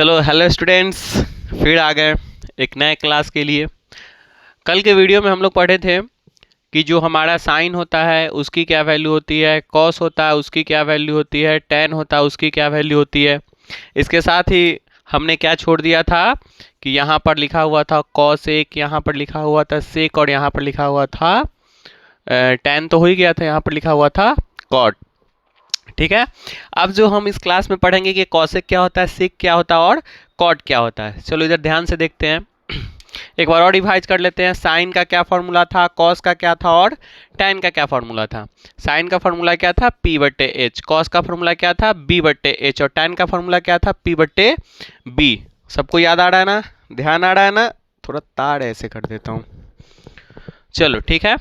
चलो hello students, फिर आ गए एक नए क्लास के लिए। कल के वीडियो में हम लोग पढ़े थे कि जो हमारा साइन होता है उसकी क्या वैल्यू होती है, कॉस होता है उसकी क्या वैल्यू होती है, टेन होता है उसकी क्या वैल्यू होती है। इसके साथ ही हमने क्या छोड़ दिया था कि यहाँ पर लिखा हुआ था कॉस एक, यहाँ पर लिखा हुआ था सेक और यहाँ पर लिखा हुआ था टेन तो हो ही गया था, यहाँ पर लिखा हुआ था कॉट। ठीक है, अब जो हम इस क्लास में पढ़ेंगे कि कॉसेक क्या होता है, सेक क्या होता है और कॉट क्या होता है। चलो इधर ध्यान से देखते हैं, एक बार और रिवाइज कर लेते हैं। साइन का क्या फॉर्मूला था, कॉस का क्या था और टेन का क्या फॉर्मूला था। साइन का फॉर्मूला क्या था, पी बट्टे एच। कॉस का फॉर्मूला क्या था, बी बट्टे एच। और टेन का फॉर्मूला क्या था, पी बट्टे बी। सबको याद आ रहा है ना, ध्यान आ रहा है ना। थोड़ा ताड़ ऐसे कर देता हूँ। चलो ठीक है,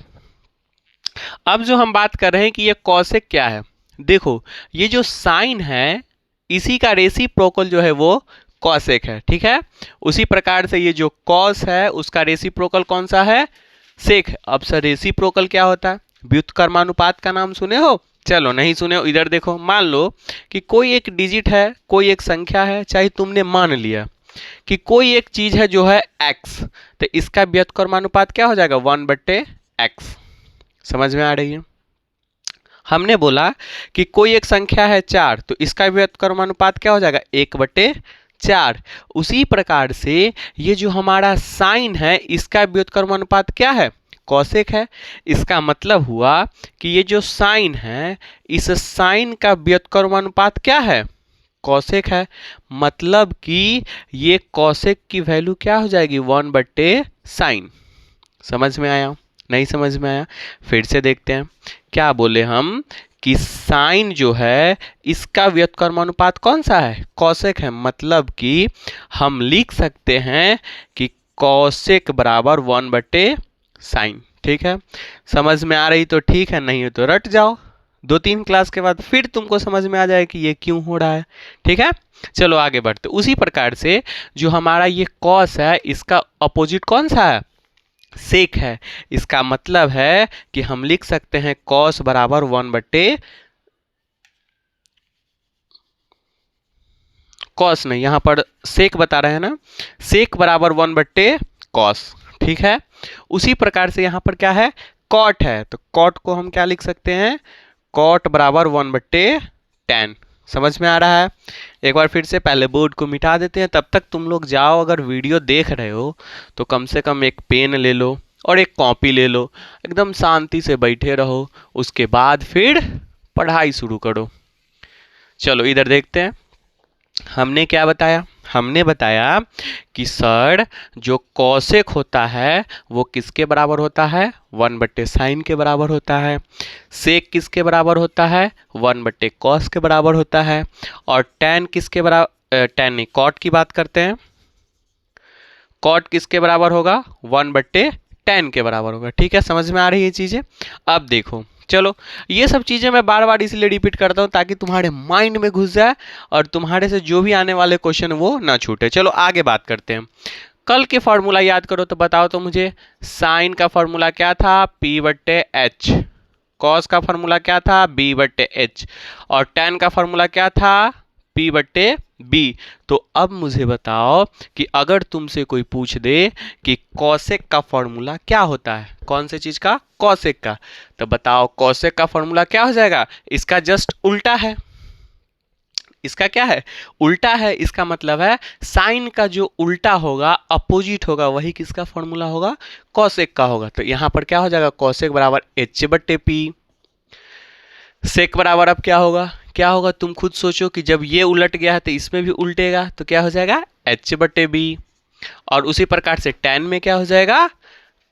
अब जो हम बात कर रहे हैं कि ये कॉसेक क्या है। देखो ये जो साइन है इसी का रेसिप्रोकल जो है वो कॉसेक है। ठीक है, उसी प्रकार से ये जो कॉस है उसका रेसिप्रोकल कौन सा है, सेक। अब सर रेसिप्रोकल क्या होता है, व्युत्क्रमानुपात का नाम सुने हो? चलो नहीं सुने हो, इधर देखो। मान लो कि कोई एक डिजिट है, कोई एक संख्या है, चाहे तुमने मान लिया कि कोई एक चीज है जो है x, तो इसका व्युत्क्रमानुपात क्या हो जाएगा, 1/x। समझ में आ रही है? हमने बोला कि कोई एक संख्या है 4, तो इसका व्युत्क्रमानुपात क्या हो जाएगा, 1/4। उसी प्रकार से ये जो हमारा साइन है इसका व्युत्क्रमानुपात क्या है, कॉसेक है। इसका मतलब हुआ कि ये जो साइन है इस साइन का व्युत्क्रमानुपात क्या है, कॉसेक है। मतलब कि ये कॉसेक की वैल्यू क्या हो जाएगी, 1/साइन। समझ में आया, नहीं समझ में आया? फिर से देखते हैं क्या बोले हम कि साइन जो है इसका व्युत्क्रमानुपात कौन सा है, कॉसेक है। मतलब कि हम लिख सकते हैं कि कॉसेक बराबर 1/साइन। ठीक है, समझ में आ रही तो ठीक है, नहीं है तो रट जाओ। 2-3 क्लास के बाद फिर तुमको समझ में आ जाए कि ये क्यों हो रहा है। ठीक है, चलो आगे बढ़ते। उसी प्रकार से जो हमारा ये कॉस है इसका अपोजिट कौन सा है, सेक है। इसका मतलब है कि हम लिख सकते हैं कॉस बराबर 1/, कॉस नहीं, यहां पर सेक बता रहे हैं ना, सेक बराबर 1/कॉस। ठीक है, उसी प्रकार से यहां पर क्या है, कॉट है, तो कॉट को हम क्या लिख सकते हैं, कॉट बराबर 1/tan। समझ में आ रहा है? एक बार फिर से पहले बोर्ड को मिटा देते हैं, तब तक तुम लोग जाओ, अगर वीडियो देख रहे हो तो कम से कम एक पेन ले लो और एक कॉपी ले लो, एकदम शांति से बैठे रहो, उसके बाद फिर पढ़ाई शुरू करो। चलो इधर देखते हैं, हमने क्या बताया, हमने बताया कि सर जो कॉसेक होता है वो किसके बराबर होता है, 1/साइन के बराबर होता है। सेक किसके बराबर होता है, 1/कॉस के बराबर होता है। और टैन किसके बराबर, टैन नहीं, कॉट की बात करते हैं, कॉट किसके बराबर होगा, 1/tan के बराबर होगा। ठीक है, समझ में आ रही है चीजें? अब देखो, चलो ये सब चीजें मैं बार बार इसलिए रिपीट करता हूं ताकि तुम्हारे माइंड में घुस जाए और तुम्हारे से जो भी आने वाले क्वेश्चन वो ना छूटे। चलो आगे बात करते हैं। कल के फॉर्मूला याद करो तो बताओ तो मुझे। साइन का फॉर्मूला क्या था, P/H। कॉस का फॉर्मूला क्या था, B/H। और tan का फॉर्मूला क्या था, P/B। तो अब मुझे बताओ कि अगर तुमसे कोई पूछ दे कि कॉसेक का फॉर्मूला क्या होता है, कौन से चीज का, कॉसेक का, तो बताओ कॉसेक का फॉर्मूला क्या हो जाएगा, इसका जस्ट उल्टा है। इसका क्या है, उल्टा है। इसका मतलब है साइन का जो उल्टा होगा, अपोजिट होगा, वही किसका फॉर्मूला होगा, कॉसेक का होगा। तो यहां पर क्या हो जाएगा, कॉसेक बराबर H/P। सेक बराबर अब क्या होगा, क्या होगा, तुम खुद सोचो कि जब ये उलट गया है तो इसमें भी उल्टेगा, तो क्या हो जाएगा, H/B। और उसी प्रकार से tan में क्या हो जाएगा,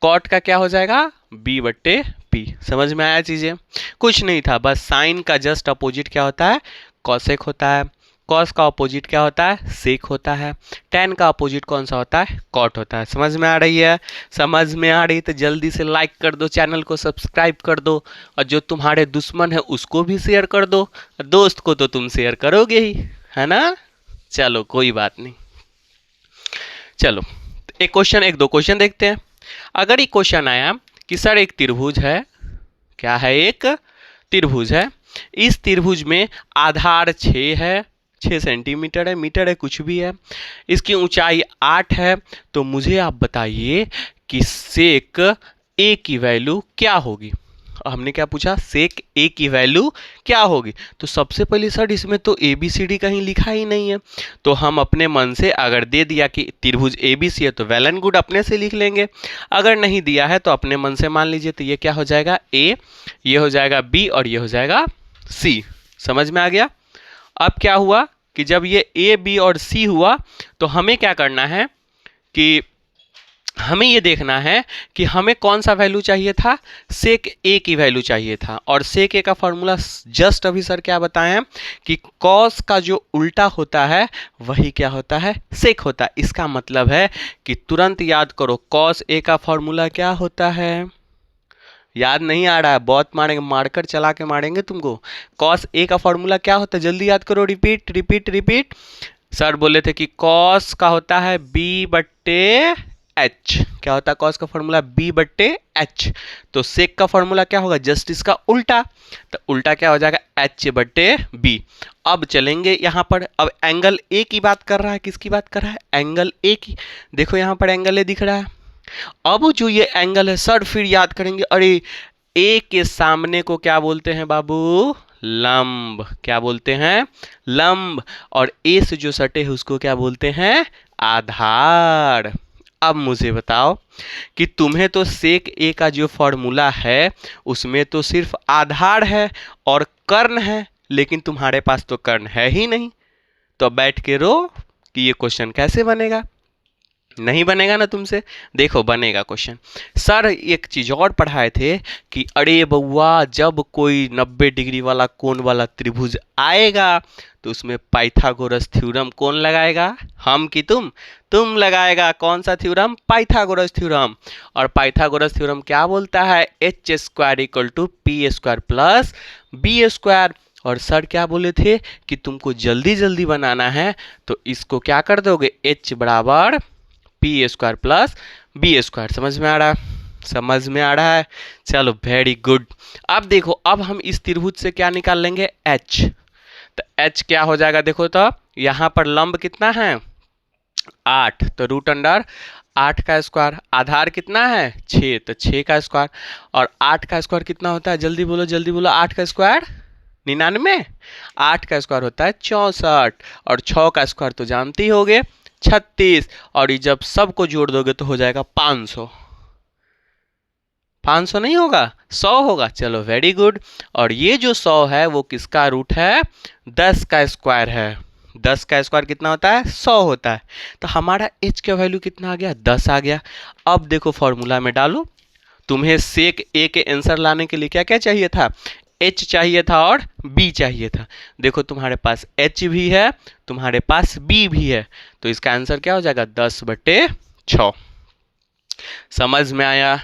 कॉट का क्या हो जाएगा, B/P। समझ में आया चीजें? कुछ नहीं था, बस साइन का जस्ट अपोजिट क्या होता है, कॉसेक होता है। कॉस का अपोजिट क्या होता है, सेक होता है। tan का अपोजिट कौन सा होता है, कॉट होता है। समझ में आ रही है? समझ में आ रही तो जल्दी से लाइक कर दो, चैनल को सब्सक्राइब कर दो, और जो तुम्हारे दुश्मन है उसको भी शेयर कर दो। दोस्त को तो तुम शेयर करोगे ही, है ना? चलो कोई बात नहीं। चलो एक क्वेश्चन, एक दो क्वेश्चन देखते हैं। अगर ये क्वेश्चन आया कि सर एक त्रिभुज है, क्या है, एक त्रिभुज है, इस त्रिभुज में आधार 6 है, 6 सेंटीमीटर है, मीटर है, कुछ भी है। इसकी ऊंचाई 8 है। तो मुझे आप बताइए कि सेक ए की वैल्यू क्या होगी। हमने क्या पूछा, सेक ए की वैल्यू क्या होगी। तो सबसे पहले सर इसमें तो ए बी सी डी कहीं लिखा ही नहीं है, तो हम अपने मन से अगर दे दिया कि त्रिभुज ए बी सी है तो वेल एंड गुड अपने से लिख लेंगे। अगर नहीं दिया है तो अपने मन से मान लीजिए। तो ये क्या हो जाएगा, ए, ये हो जाएगा बी और ये हो जाएगा सी। समझ में आ गया। अब क्या हुआ कि जब ये ए बी और सी हुआ तो हमें क्या करना है कि हमें ये देखना है कि हमें कौन सा वैल्यू चाहिए था, सेक ए की वैल्यू चाहिए था। और सेक ए का फॉर्मूला जस्ट अभी सर क्या बताएं हम कि कॉस का जो उल्टा होता है वही क्या होता है, सेक होता है। इसका मतलब है कि तुरंत याद करो कॉस ए का फॉर्मूला क्या होता है। याद नहीं आ रहा है, बहुत मारेंगे, मारकर चला के मारेंगे तुमको। कॉस ए का फॉर्मूला क्या होता है, जल्दी याद करो, रिपीट रिपीट रिपीट। सर बोले थे कि कॉस का होता है बी बट्टे एच। क्या होता है कॉस का फॉर्मूला, बी बट्टे एच। तो सेक का फॉर्मूला क्या होगा, जस्ट इसका उल्टा। तो उल्टा क्या हो जाएगा, एच बट्टे बी। अब चलेंगे यहाँ पर, अब एंगल ए की बात कर रहा है, किसकी बात कर रहा है, एंगल ए की। देखो यहाँ पर एंगल ए दिख रहा है। अब जो ये एंगल है सर फिर याद करेंगे, अरे ए के सामने को क्या बोलते हैं बाबू, लंब। क्या बोलते हैं, लंब। और ए से जो सटे है उसको क्या बोलते हैं, आधार। अब मुझे बताओ कि तुम्हें तो सेक ए का जो फॉर्मूला है उसमें तो सिर्फ आधार है और कर्ण है, लेकिन तुम्हारे पास तो कर्ण है ही नहीं। तो अब बैठ के रो कि ये क्वेश्चन कैसे बनेगा। नहीं बनेगा ना तुमसे। देखो बनेगा क्वेश्चन। सर एक चीज और पढ़ाए थे कि अरे बउआ जब कोई 90 डिग्री वाला कोण वाला त्रिभुज आएगा तो उसमें पाइथागोरस थ्योरम कौन लगाएगा, हम कि तुम लगाएगा। कौन सा थ्योरम, पाइथागोरस थ्योरम। और पाइथागोरस थ्योरम क्या बोलता है, H square equal to P square plus B square. और सर क्या बोले थे कि तुमको जल्दी जल्दी बनाना है तो इसको क्या कर दोगे, एच बराबर P square plus B square. समझ में आ रहा है, समझ में आ रहा है। चलो वेरी गुड। अब देखो अब हम इस त्रिभुज से क्या निकाल लेंगे, एच। तो एच क्या हो जाएगा, देखो तो यहाँ पर लंब कितना है 8, तो रूट अंडर 8 का स्क्वायर। आधार कितना है 6, तो 6 का स्क्वायर। और 8 का स्क्वायर कितना होता है, जल्दी बोलो जल्दी बोलो, 8 का स्क्वायर 99। 8 का स्क्वायर होता है 64। और 6 का स्क्वायर तो जानते ही होगे 36। और ये जब सबको जोड़ दोगे तो हो जाएगा 500। 500 नहीं होगा, 100 होगा। चलो वेरी गुड। और ये जो 100 है वो किसका रूट है, 10 का स्क्वायर है। 10 का स्क्वायर कितना होता है, 100 होता है। तो हमारा h का वैल्यू कितना आ गया, 10 आ गया। अब देखो फॉर्मूला में डालो। तुम्हें सेक ए के आंसर लाने के लिए क्या क्या चाहिए था, h चाहिए था और b चाहिए था। देखो तुम्हारे पास h भी है, तुम्हारे पास b भी है। तो इसका आंसर क्या हो जाएगा, 10/6। समझ में आया।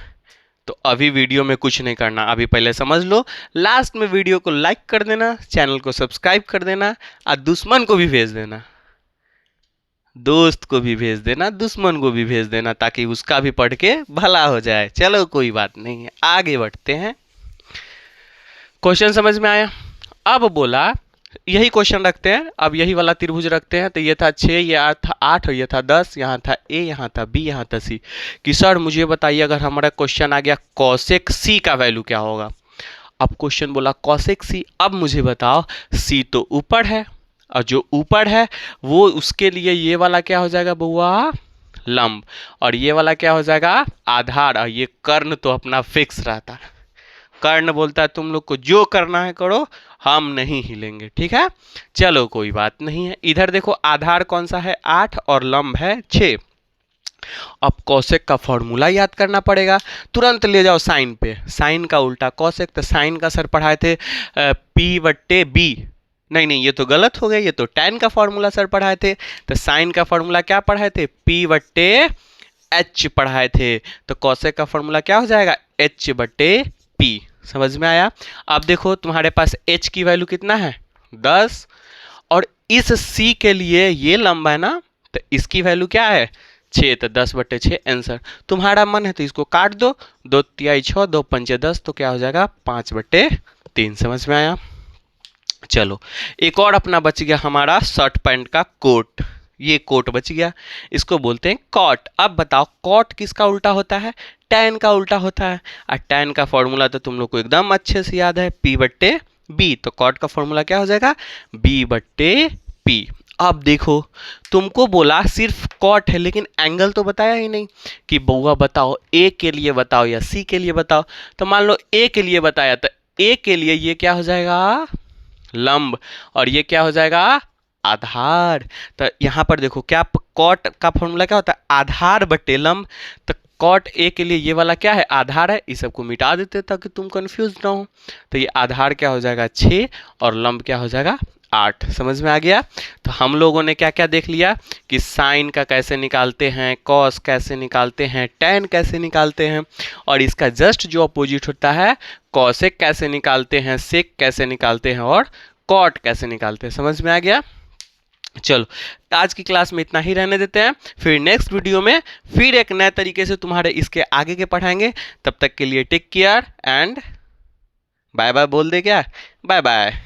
तो अभी वीडियो में कुछ नहीं करना, अभी पहले समझ लो। लास्ट में वीडियो को लाइक कर देना, चैनल को सब्सक्राइब कर देना और दुश्मन को भी भेज देना, दोस्त को भी भेज देना, दुश्मन को भी भेज देना, ताकि उसका भी पढ़ के भला हो जाए। चलो कोई बात नहीं है, आगे बढ़ते हैं। क्वेश्चन समझ में आया। अब बोला यही क्वेश्चन रखते हैं, अब यही वाला त्रिभुज रखते हैं। तो ये था 6, ये था 8 और ये था 10। यहाँ था ए, यहाँ था बी, यहाँ था सी। कि सर मुझे बताइए अगर हमारा क्वेश्चन आ गया कॉसेक सी का वैल्यू क्या होगा। अब क्वेश्चन बोला कॉसेक सी। अब मुझे बताओ सी तो ऊपर है और जो ऊपर है वो उसके लिए ये वाला क्या हो जाएगा बउआ, लंब। और ये वाला क्या हो जाएगा, आधार। और ये कर्ण तो अपना फिक्स रहता है। कर्ण बोलता है तुम लोग को जो करना है करो, हम नहीं हिलेंगे। ठीक है, चलो कोई बात नहीं है। इधर देखो आधार कौन सा है, 8 और लंब है 6। अब कॉसेक का फॉर्मूला याद करना पड़ेगा। तुरंत ले जाओ साइन पे, साइन का उल्टा कॉसेक। तो साइन का सर पढ़ाए थे P/B। नहीं ये तो गलत हो गया, ये तो tan का फॉर्मूला सर पढ़ाए थे। तो साइन का फॉर्मूला क्या पढ़ाए थे, P/H पढ़ाए थे। तो कॉसेक का फॉर्मूला क्या हो जाएगा, H/P। समझ में आया। अब देखो तुम्हारे पास h की वैल्यू कितना है, 10। और इस c के लिए ये लंबा है ना, तो इसकी वैल्यू क्या है 6। तो 10/6 आंसर। तुम्हारा मन है तो इसको काट दो, 2 × 6 2 × 5 10। तो क्या हो जाएगा 5/3। समझ में आया। चलो, एक और अपना बच गया हमारा शर्ट पैंट का कोट। ये कोट बच गया, इसको बोलते हैं कॉट। अब बताओ कॉट किसका उल्टा होता है? टैन का उल्टा होता है। और टैन का फॉर्मूला तो तुम लोग को एकदम अच्छे से याद है, पी बट्टे बी। तो कॉट का फॉर्मूला क्या हो जाएगा? बी बट्टे पी। अब देखो, तुमको बोला सिर्फ कॉट है, लेकिन एंगल तो बताया ही नहीं कि बउआ बताओ ए के लिए बताओ या सी के लिए बताओ। तो मान लो ए के लिए बताया, तो ए के लिए ये क्या हो जाएगा? लंब। और ये क्या हो जाएगा? आधार। तो यहां पर देखो, क्या कॉट का फॉर्मूला क्या होता है? आधार बटे लंब। तो कॉट ए के लिए ये वाला क्या है? आधार है। इस सबको मिटा देते ताकि तुम कंफ्यूज ना हो। तो ये आधार क्या हो जाएगा? 6 और लंब क्या हो जाएगा? 8। समझ में आ गया? तो हम लोगों ने क्या क्या देख लिया कि साइन का कैसे निकालते हैं, कॉस कैसे निकालते हैं, टैन कैसे निकालते हैं, और इसका जस्ट जो अपोजिट होता है कॉसेक कैसे निकालते हैं, सेक कैसे निकालते हैं, और कॉट कैसे निकालते हैं। समझ में आ गया? चलो, आज की क्लास में इतना ही रहने देते हैं। फिर नेक्स्ट वीडियो में फिर एक नए तरीके से तुम्हारे इसके आगे के पढ़ाएंगे। तब तक के लिए take care and bye bye बोल दे क्या? Bye bye.